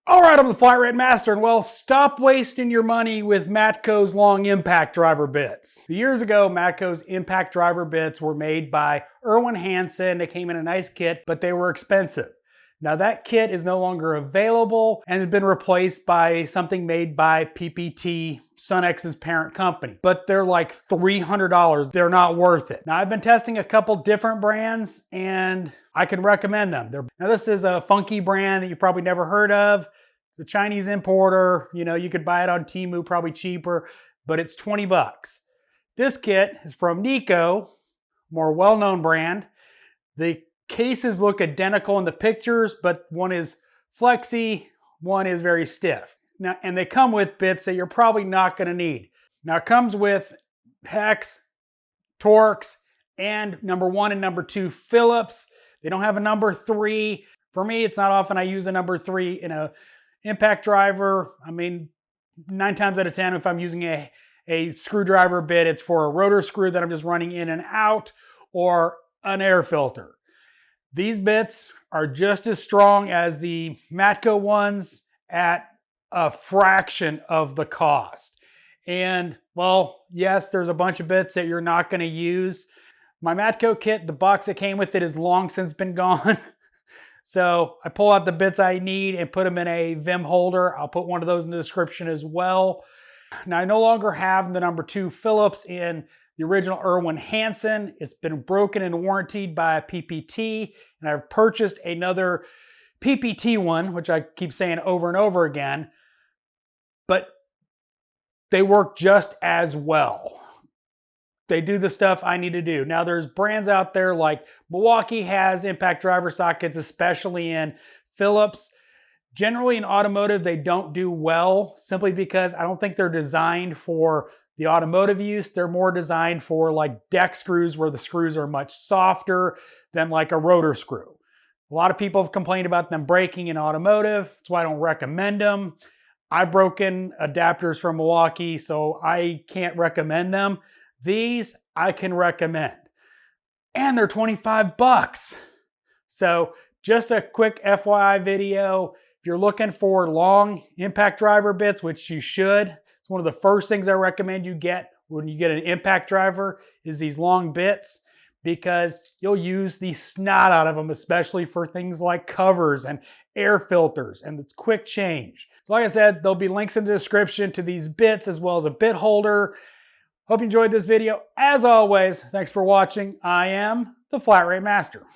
All right, I'm the Flat Rate Master, and well, stop wasting your money with Matco's long impact driver bits. Years ago, Matco's impact driver bits were made by Irwin Hansen. They came in a nice kit, but they were expensive. Now that kit is no longer available and has been replaced by something made by PPT, Sunex's parent company. But they're like $300. They're not worth it. Now I've been testing a couple different brands and I can recommend them. Now this is a funky brand that you probably never heard of. It's a Chinese importer. You know, you could buy it on Temu, probably cheaper, but it's 20 bucks. This kit is from NEIKO, more well-known brand. The cases look identical in the pictures, but one is flexy, one is very stiff. Now, and they come with bits that you're probably not going to need. Now it comes with hex, Torx, and number 1 and number 2 Phillips. They don't have a number 3. For me, it's not often I use a number 3 in a impact driver. I mean, 9 times out of 10, if I'm using a screwdriver bit, it's for a rotor screw that I'm just running in and out, or an air filter. These bits are just as strong as the Matco ones at a fraction of the cost. And well, yes, there's a bunch of bits that you're not going to use. My Matco kit, the box that came with it is long since been gone. So I pull out the bits I need and put them in a Vim holder. I'll put one of those in the description as well. Now I no longer have the number 2 Phillips in the original Irwin Hansen. It's been broken and warranted by PPT, and I've purchased another PPT one, which I keep saying over and over again, but they work just as well. They do the stuff I need to do. Now there's brands out there like Milwaukee has impact driver sockets, especially in Phillips. Generally in automotive, they don't do well simply because I don't think they're designed for the automotive use. They're more designed for like deck screws where the screws are much softer than like a rotor screw. A lot of people have complained about them breaking in automotive. That's why I don't recommend them. I've broken adapters from Milwaukee, so I can't recommend them. These I can recommend. And they're 25 bucks. So just a quick FYI video. If you're looking for long impact driver bits, which you should, it's one of the first things I recommend you get when you get an impact driver is these long bits, because you'll use the snot out of them, especially for things like covers and air filters, and it's quick change. So like I said, there'll be links in the description to these bits as well as a bit holder. Hope you enjoyed this video. As always, thanks for watching. I am the Flat Rate Master.